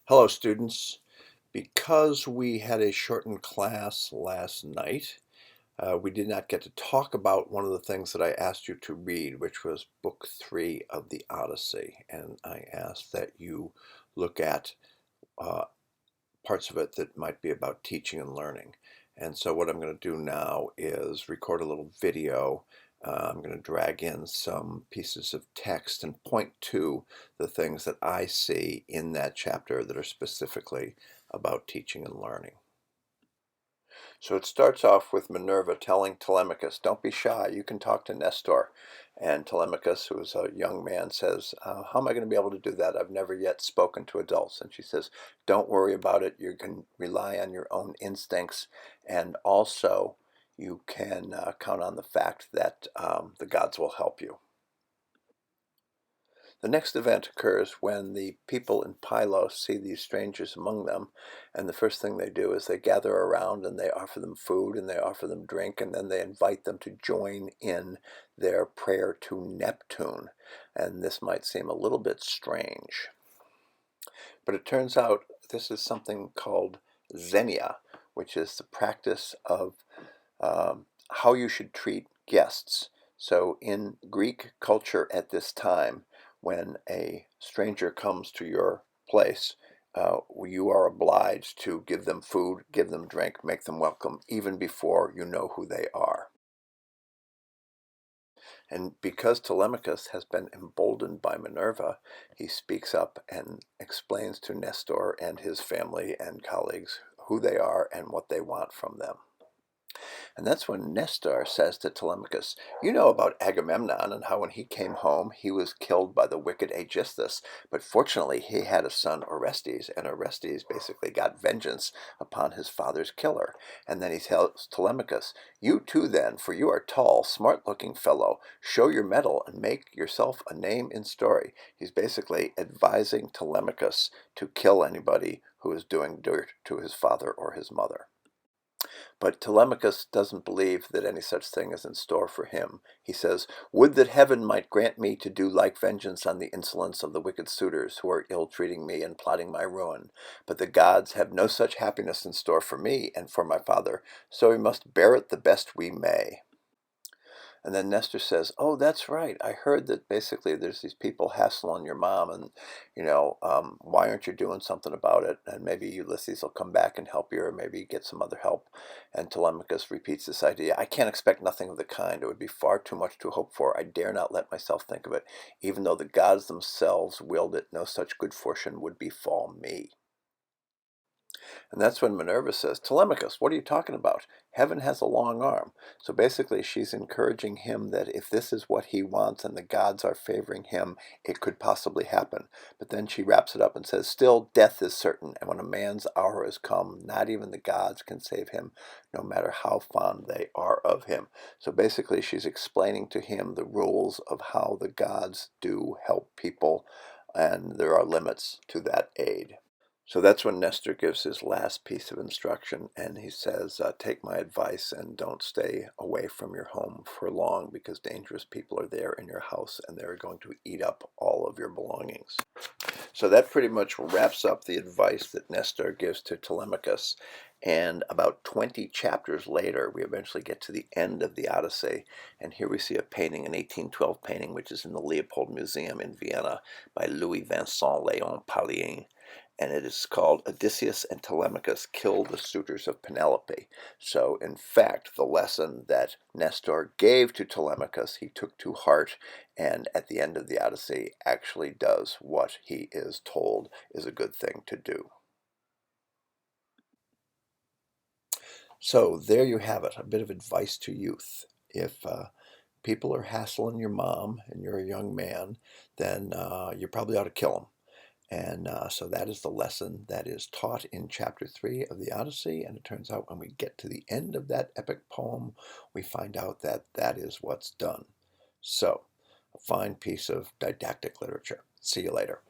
Hello, students. Because we had a shortened class last night, we did not get to talk about one of the things that I asked you to read, which was Book 3 of the Odyssey. And I asked that you look at uh, parts of it that might be about teaching and learning. And so what I'm going to do now is record a little video. I'm going to drag in some pieces of text and point to the things that I see in that chapter that are specifically about teaching and learning. So it starts off with Minerva telling Telemachus, "Don't be shy, you can talk to Nestor." And Telemachus, who is a young man, says, "How am I going to be able to do that? I've never yet spoken to adults." And she says, "Don't worry about it. You can rely on your own instincts. And also, you can count on the fact that the gods will help you." The next event occurs when the people in Pylos see these strangers among them, and the first thing they do is they gather around and they offer them food and they offer them drink, and then they invite them to join in their prayer to Neptune. And this might seem a little bit strange, but it turns out this is something called zhenya, which is the practice of how you should treat guests. So in Greek culture at this time, when a stranger comes to your place, you are obliged to give them food, give them drink, make them welcome, even before you know who they are. And because Telemachus has been emboldened by Minerva, he speaks up and explains to Nestor and his family and colleagues who they are and what they want from them. And that's when Nestor says to Telemachus, "You know about Agamemnon and how when he came home he was killed by the wicked Aegisthus, but fortunately he had a son Orestes, and Orestes basically got vengeance upon his father's killer." And then he tells Telemachus, "You too then, for you are tall, smart-looking fellow, show your mettle and make yourself a name in story." He's basically advising Telemachus to kill anybody who is doing dirt to his father or his mother. But Telemachus doesn't believe that any such thing is in store for him. He says, "Would that heaven might grant me to do like vengeance on the insolence of the wicked suitors who are ill-treating me and plotting my ruin. But the gods have no such happiness in store for me and for my father, so we must bear it the best we may." And then Nestor says, "Oh, that's right. I heard that basically there's these people hassling your mom, and why aren't you doing something about it? And maybe Ulysses will come back and help you, or maybe get some other help." And Telemachus repeats this idea: "I can't expect nothing of the kind. It would be far too much to hope for. I dare not let myself think of it. Even though the gods themselves willed it, no such good fortune would befall me." And that's when Minerva says, "Telemachus, what are you talking about? Heaven has a long arm." So basically, she's encouraging him that if this is what he wants and the gods are favoring him, it could possibly happen. But then she wraps it up and says, "Still, death is certain, and when a man's hour has come, not even the gods can save him, no matter how fond they are of him." So basically, she's explaining to him the rules of how the gods do help people, and there are limits to that aid. So that's when Nestor gives his last piece of instruction, and he says, "Take my advice and don't stay away from your home for long, because dangerous people are there in your house and they're going to eat up all of your belongings." So that pretty much wraps up the advice that Nestor gives to Telemachus. And about 20 chapters later, we eventually get to the end of the Odyssey, and here we see a painting, an 1812 painting, which is in the Leopold Museum in Vienna by Louis Vincent Léon Paulin. And it is called "Odysseus and Telemachus Kill the Suitors of Penelope." So, in fact, the lesson that Nestor gave to Telemachus, he took to heart, and at the end of the Odyssey actually does what he is told is a good thing to do. So, there you have it, a bit of advice to youth. If people are hassling your mom and you're a young man, then you probably ought to kill them. And so that is the lesson that is taught in chapter 3 of the Odyssey. And it turns out when we get to the end of that epic poem, we find out that that is what's done. So, a fine piece of didactic literature. See you later.